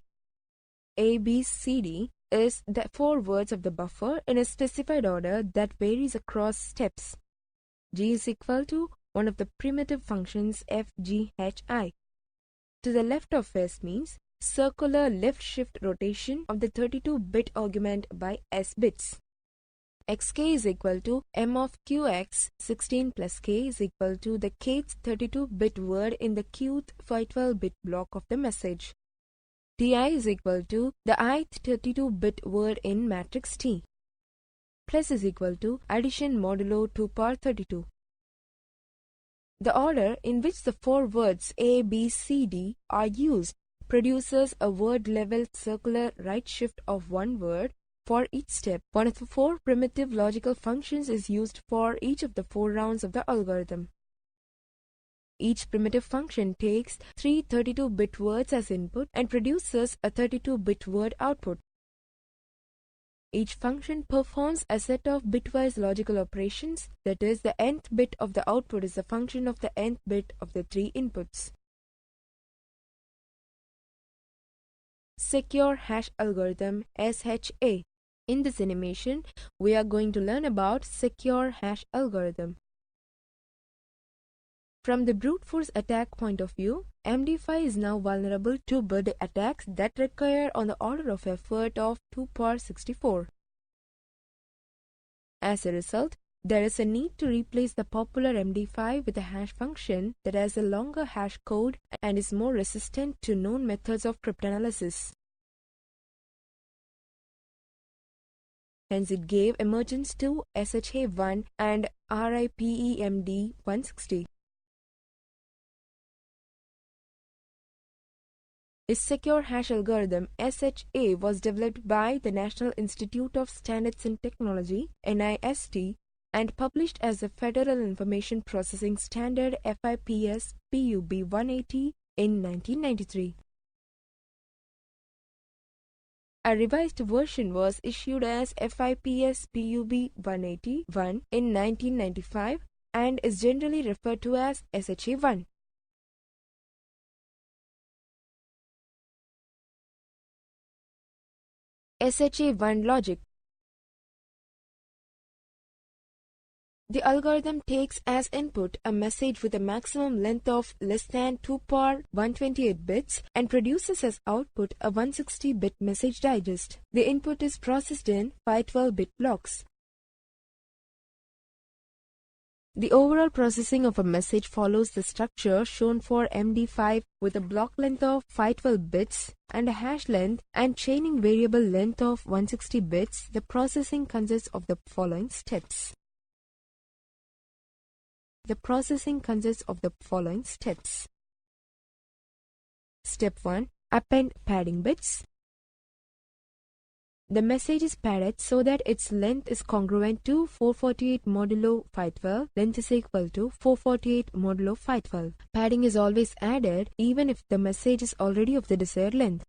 A, B, C, D is the 4 words of the buffer in a specified order that varies across steps. G is equal to one of the primitive functions f, g, h, I. To the left of S means circular left shift rotation of the 32-bit argument by S bits. Xk is equal to m of qx 16 plus k is equal to the kth 32-bit word in the qth 512-bit block of the message. Ti is equal to the ith 32-bit word in matrix T. Plus is equal to addition modulo 2 par 32. The order in which the 4 words A, B, C, D are used produces a word-level circular right shift of one word for each step. One of the 4 primitive logical functions is used for each of the 4 rounds of the algorithm. Each primitive function takes 3 32-bit words as input and produces a 32-bit word output. Each function performs a set of bitwise logical operations, that is, the nth bit of the output is a function of the nth bit of the 3 inputs. Secure hash algorithm SHA. In this animation, we are going to learn about secure hash algorithm. From the brute force attack point of view, MD5 is now vulnerable to bird attacks that require on the order of effort of 2 par 64. As a result, there is a need to replace the popular MD5 with a hash function that has a longer hash code and is more resistant to known methods of cryptanalysis. Hence, it gave emergence to SHA-1 and RIPE-MD 160. Its secure hash algorithm SHA was developed by the National Institute of Standards and Technology (NIST) and published as a Federal Information Processing Standard FIPS PUB 180 in 1993. A revised version was issued as FIPS PUB 181 in 1995 and is generally referred to as SHA-1. SHA-1 logic. The algorithm takes as input a message with a maximum length of less than 2 par 128 bits and produces as output a 160-bit message digest. The input is processed in 512-bit blocks. The overall processing of a message follows the structure shown for MD5 with a block length of 512 bits and a hash length and chaining variable length of 160 bits. The processing consists of the following steps. Step 1. Append padding bits. The message is padded so that its length is congruent to 448 modulo 512. Length is equal to 448 modulo 512. Padding is always added even if the message is already of the desired length.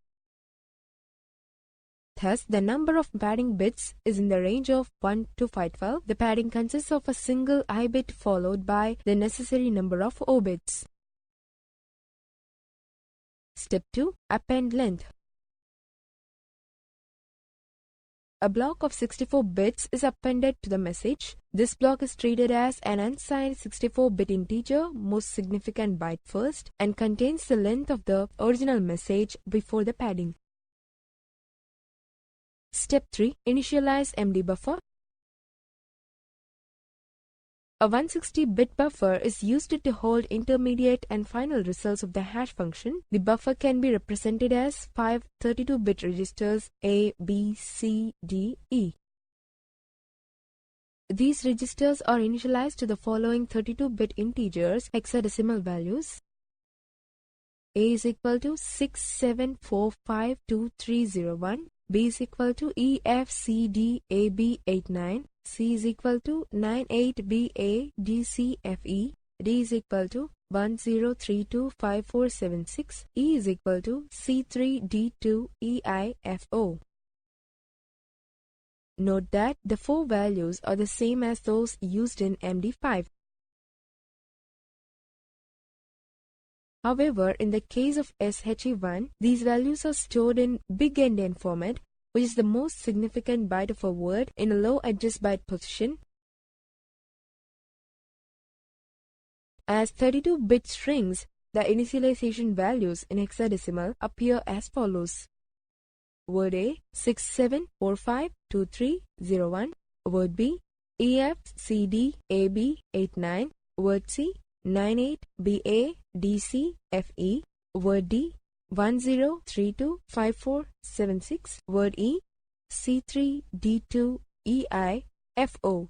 Thus, the number of padding bits is in the range of 1 to 512. The padding consists of a single I bit followed by the necessary number of O bits. Step 2. Append length. A block of 64 bits is appended to the message. This block is treated as an unsigned 64-bit integer, most significant byte first, and contains the length of the original message before the padding. Step 3. Initialize MD buffer. A 160-bit buffer is used to hold intermediate and final results of the hash function. The buffer can be represented as 5 32-bit registers A, B, C, D, E. These registers are initialized to the following 32-bit integers, hexadecimal values. A is equal to 67452301, B is equal to EFCDAB89, C is equal to 98BADCFE, D is equal to 10325476, E is equal to C3D2EIFO. Note that the four values are the same as those used in MD5. However, in the case of SHE1, these values are stored in big endian format, which is the most significant byte of a word in a low address byte position. As 32-bit strings, the initialization values in hexadecimal appear as follows. Word A 67452301, word B EFCDAB89, word C 98BADCFE, word D 10325476, word E C3D2EIFO.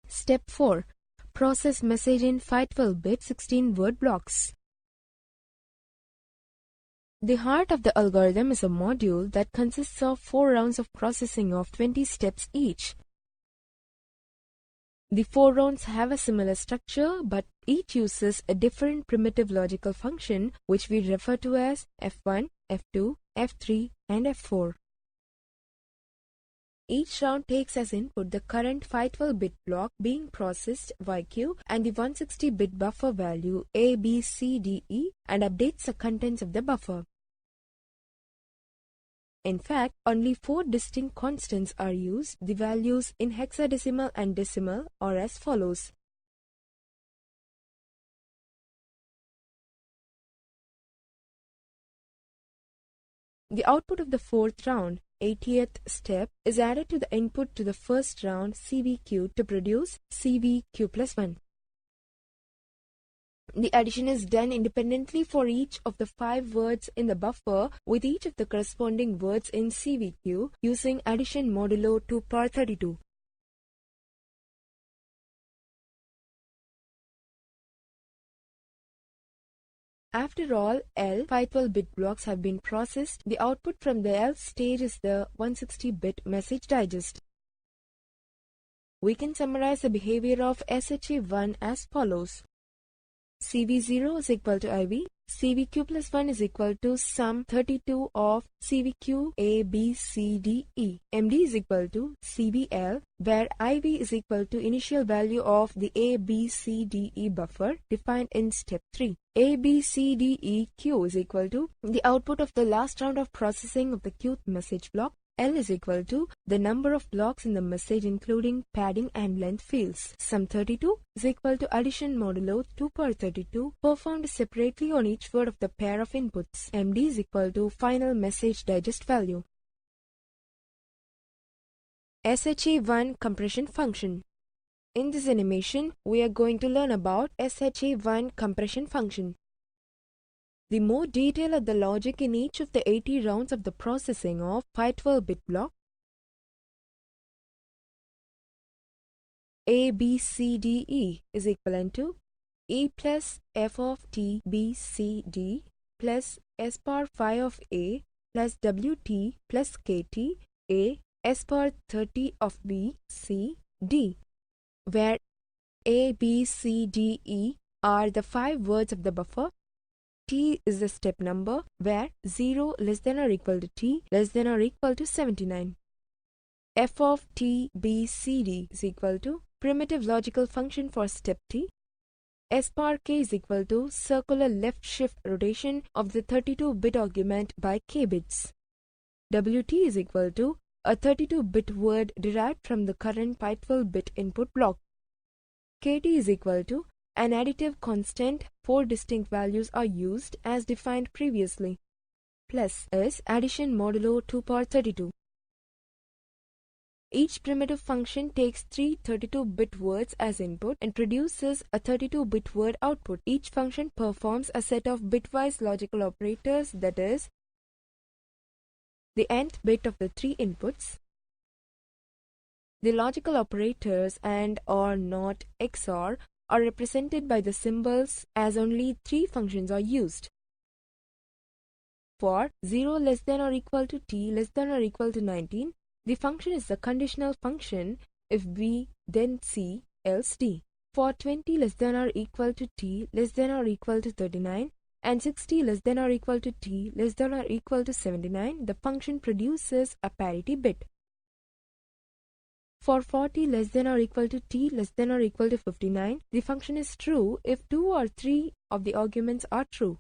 Step 4. Process message in 512-bit 16-word blocks. The heart of the algorithm is a module that consists of 4 rounds of processing of 20 steps each. The 4 rounds have a similar structure, but each uses a different primitive logical function which we refer to as F1, F2, F3, and F4. Each round takes as input the current 512-bit block being processed YQ and the 160-bit buffer value A, B, C, D, E and updates the contents of the buffer. In fact, only 4 distinct constants are used. The values in hexadecimal and decimal are as follows. The output of the 4th round, 80th step, is added to the input to the first round CVQ to produce CVQ plus 1. The addition is done independently for each of the 5 words in the buffer with each of the corresponding words in CVQ using addition modulo 2 power 32. After all L 512-bit blocks have been processed, the output from the L stage is the 160-bit message digest. We can summarize the behavior of SHE1 as follows. CV0 is equal to IV, CVQ plus 1 is equal to sum 32 of CVQ A, B, C, D, E. MD is equal to CVL, where IV is equal to initial value of the A, B, C, D, E buffer defined in step 3. A, B, C, D, E, Q is equal to the output of the last round of processing of the Qth message block. L is equal to the number of blocks in the message including padding and length fields. Sum 32 is equal to addition modulo 2 power 32 performed separately on each word of the pair of inputs. MD is equal to final message digest value. SHE1 compression function. In this animation, we are going to learn about SHE1 compression function. The more detail of the logic in each of the 80 rounds of the processing of 512-bit block A, B, C, D, E is equivalent to E plus F of T, B, C, D plus S power phi of A plus WT plus KT A S power 30 of B, C, D, where A, B, C, D, E are the 5 words of the buffer. T is the step number where 0 less than or equal to T less than or equal to 79. F of T, B, C, D is equal to primitive logical function for step T. S power K is equal to circular left shift rotation of the 32-bit argument by K bits. WT is equal to a 32-bit word derived from the current 512-bit input block. KT is equal to an additive constant. 4 distinct values are used as defined previously. Plus is addition modulo 2 power 32. Each primitive function takes three 32-bit words as input and produces a 32-bit word output. Each function performs a set of bitwise logical operators, that is, the nth bit of the three inputs. The logical operators AND, OR, NOT, XOR are represented by the symbols as only three functions are used. For 0 less than or equal to t less than or equal to 19, the function is the conditional function if B then C else D. For 20 less than or equal to t less than or equal to 39 and 60 less than or equal to t less than or equal to 79, the function produces a parity bit. For 40 less than or equal to t less than or equal to 59, the function is true if 2 or 3 of the arguments are true.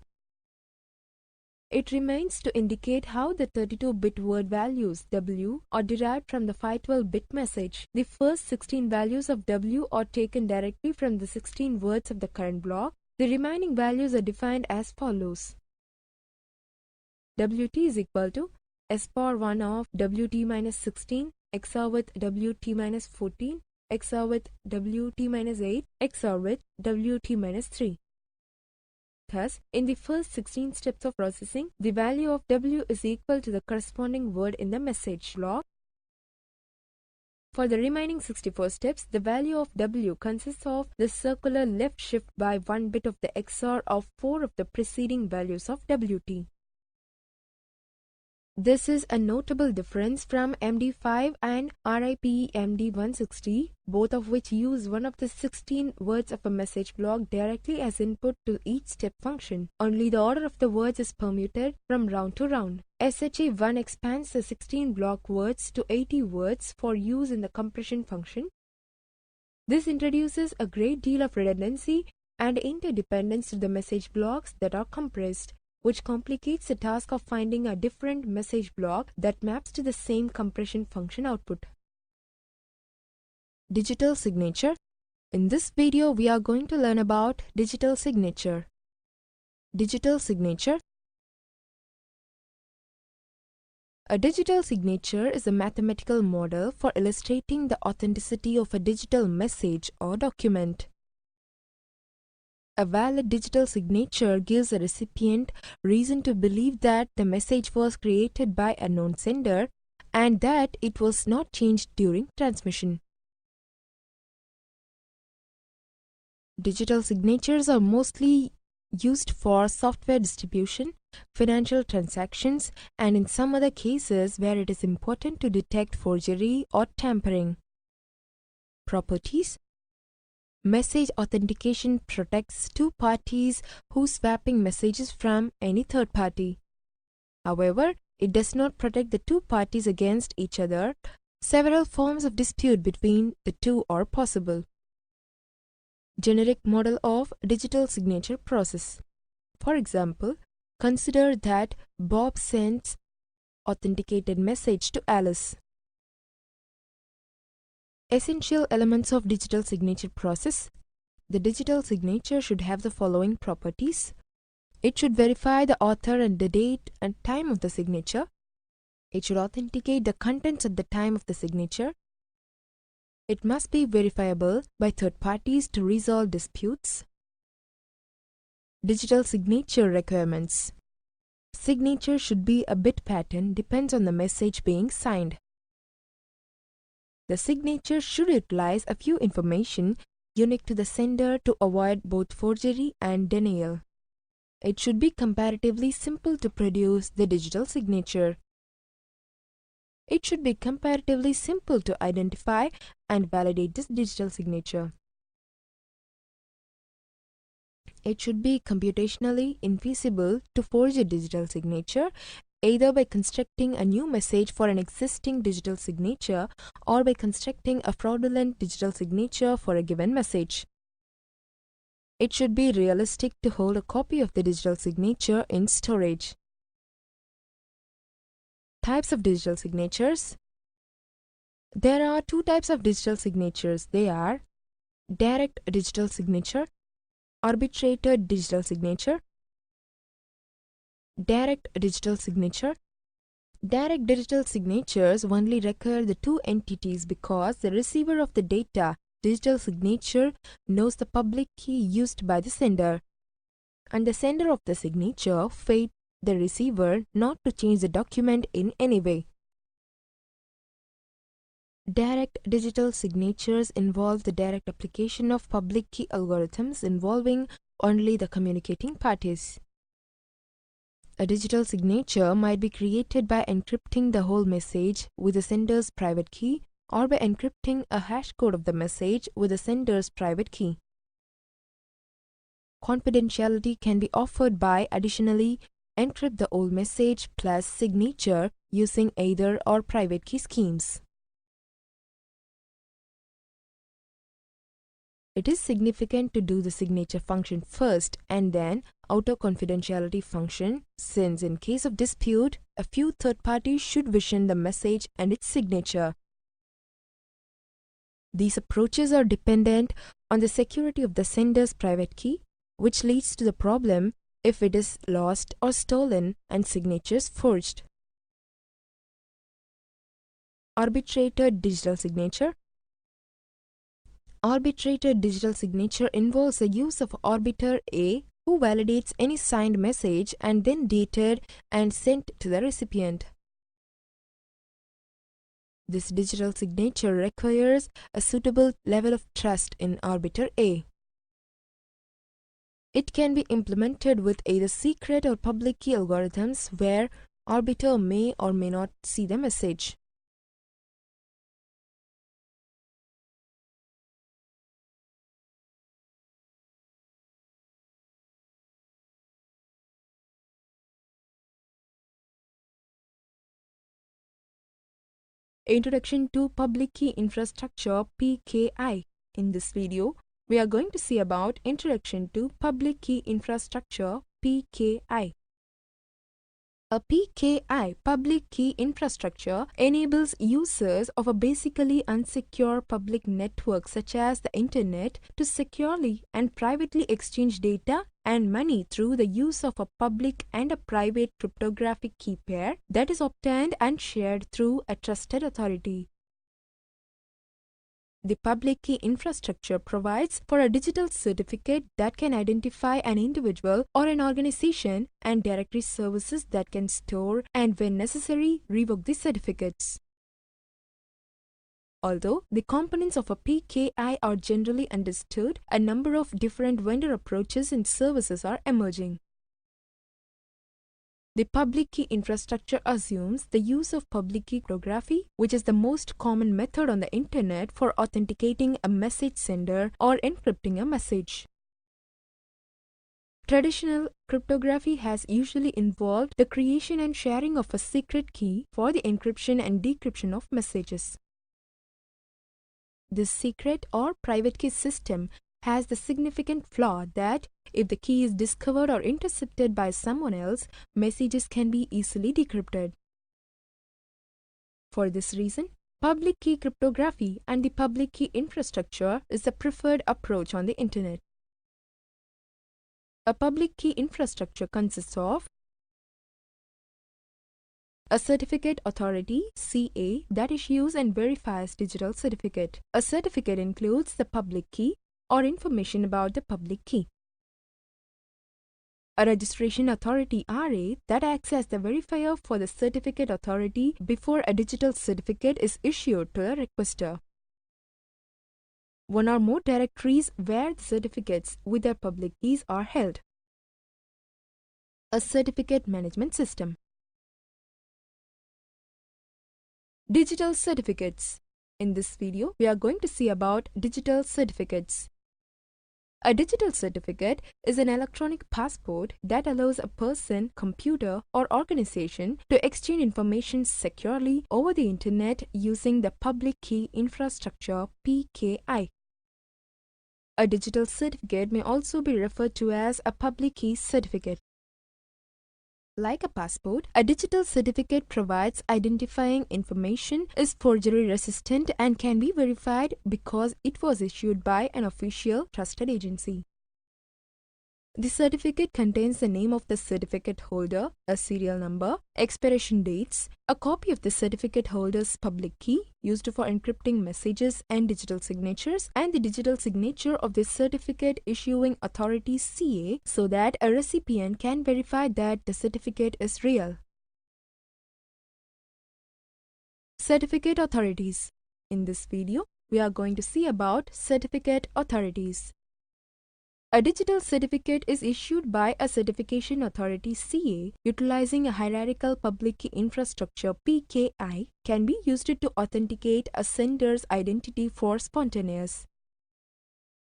It remains to indicate how the 32-bit word values W are derived from the 512-bit message. The first 16 values of W are taken directly from the 16 words of the current block. The remaining values are defined as follows. Wt is equal to S power 1 of Wt minus 16 XOR with Wt minus 14 XOR with Wt minus 8 XOR with Wt minus 3. Thus, in the first 16 steps of processing, the value of W is equal to the corresponding word in the message block. For the remaining 64 steps, the value of W consists of the circular left shift by 1 bit of the XOR of 4 of the preceding values of Wt. This is a notable difference from MD5 and RIPE MD160, both of which use one of the 16 words of a message block directly as input to each step function. Only the order of the words is permuted from round to round. SHA1 expands the 16 block words to 80 words for use in the compression function. This introduces a great deal of redundancy and interdependence to the message blocks that are compressed, which complicates the task of finding a different message block that maps to the same compression function output. Digital signature. In this video, we are going to learn about digital signature. Digital signature. A digital signature is a mathematical model for illustrating the authenticity of a digital message or document. A valid digital signature gives a recipient reason to believe that the message was created by a known sender and that it was not changed during transmission. Digital signatures are mostly used for software distribution, financial transactions, and in some other cases where it is important to detect forgery or tampering. Properties. Message authentication protects two parties who swapping messages from any third party. However, it does not protect the two parties against each other. Several forms of dispute between the two are possible. Generic model of digital signature process. For example, consider that Bob sends authenticated message to Alice. Essential elements of digital signature process. The digital signature should have the following properties. It should verify the author and the date and time of the signature. It should authenticate the contents at the time of the signature. It must be verifiable by third parties to resolve disputes. Digital signature requirements. Signature should be a bit pattern, depends on the message being signed. The signature should utilize a few information unique to the sender to avoid both forgery and denial. It should be comparatively simple to produce the digital signature. It should be comparatively simple to identify and validate this digital signature. It should be computationally infeasible to forge a digital signature, either by constructing a new message for an existing digital signature or by constructing a fraudulent digital signature for a given message. It should be realistic to hold a copy of the digital signature in storage. Types of digital signatures. There are two types of digital signatures. They are direct digital signature, arbitrated digital signature. Direct digital signature. Direct digital signatures only require the two entities because the receiver of the data, digital signature, knows the public key used by the sender, and the sender of the signature failed the receiver not to change the document in any way. Direct digital signatures involve the direct application of public key algorithms involving only the communicating parties. A digital signature might be created by encrypting the whole message with the sender's private key or by encrypting a hash code of the message with the sender's private key. Confidentiality can be offered by additionally encrypt the whole message plus signature using either or private key schemes. It is significant to do the signature function first and then outer confidentiality function, since in case of dispute, a few third parties should vision the message and its signature. These approaches are dependent on the security of the sender's private key, which leads to the problem if it is lost or stolen and signatures forged. Arbitrated digital signature. Arbitrated digital signature involves the use of arbiter A who validates any signed message and then dated and sent to the recipient. This digital signature requires a suitable level of trust in arbiter A. It can be implemented with either secret or public key algorithms where arbiter may or may not see the message. Introduction to Public Key Infrastructure (PKI). In this video, we are going to see about Introduction to Public Key Infrastructure (PKI). A PKI, Public Key Infrastructure, enables users of a basically unsecure public network such as the Internet to securely and privately exchange data and money through the use of a public and a private cryptographic key pair that is obtained and shared through a trusted authority. The public key infrastructure provides for a digital certificate that can identify an individual or an organization and directory services that can store and, when necessary, revoke the certificates. Although the components of a PKI are generally understood, a number of different vendor approaches and services are emerging. The public key infrastructure assumes the use of public key cryptography, which is the most common method on the Internet for authenticating a message sender or encrypting a message. Traditional cryptography has usually involved the creation and sharing of a secret key for the encryption and decryption of messages. This secret or private key system has the significant flaw that if the key is discovered or intercepted by someone else, messages can be easily decrypted. For this reason, public key cryptography and the public key infrastructure is the preferred approach on the Internet. A public key infrastructure consists of a certificate authority, CA, that issues and verifies digital certificate. A certificate includes the public key or information about the public key. A registration authority, RA, that acts as the verifier for the certificate authority before a digital certificate is issued to the requester. One or more directories where the certificates with their public keys are held. A certificate management system. Digital certificates. In this video, we are going to see about digital certificates. A digital certificate is an electronic passport that allows a person, computer, or organization to exchange information securely over the Internet using the public key infrastructure (PKI). A digital certificate may also be referred to as a public key certificate. Like a passport, a digital certificate provides identifying information, is forgery resistant, and can be verified because it was issued by an official trusted agency. The certificate contains the name of the certificate holder, a serial number, expiration dates, a copy of the certificate holder's public key used for encrypting messages and digital signatures, and the digital signature of the certificate issuing authority CA so that a recipient can verify that the certificate is real. Certificate authorities. In this video, we are going to see about certificate authorities. A digital certificate is issued by a certification authority CA utilizing a hierarchical public key infrastructure PKI can be used to authenticate a sender's identity for spontaneous.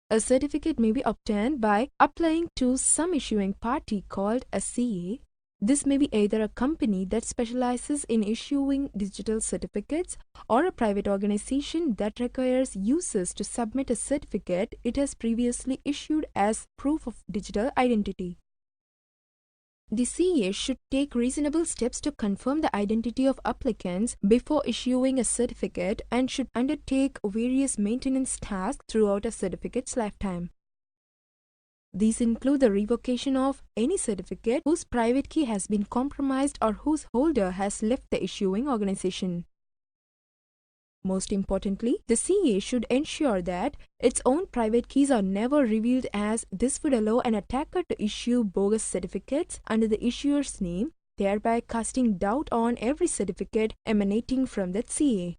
A certificate may be obtained by applying to some issuing party called a CA. This may be either a company that specializes in issuing digital certificates or a private organization that requires users to submit a certificate it has previously issued as proof of digital identity. The CA should take reasonable steps to confirm the identity of applicants before issuing a certificate and should undertake various maintenance tasks throughout a certificate's lifetime. These include the revocation of any certificate whose private key has been compromised or whose holder has left the issuing organization. Most importantly, the CA should ensure that its own private keys are never revealed, as this would allow an attacker to issue bogus certificates under the issuer's name, thereby casting doubt on every certificate emanating from that CA.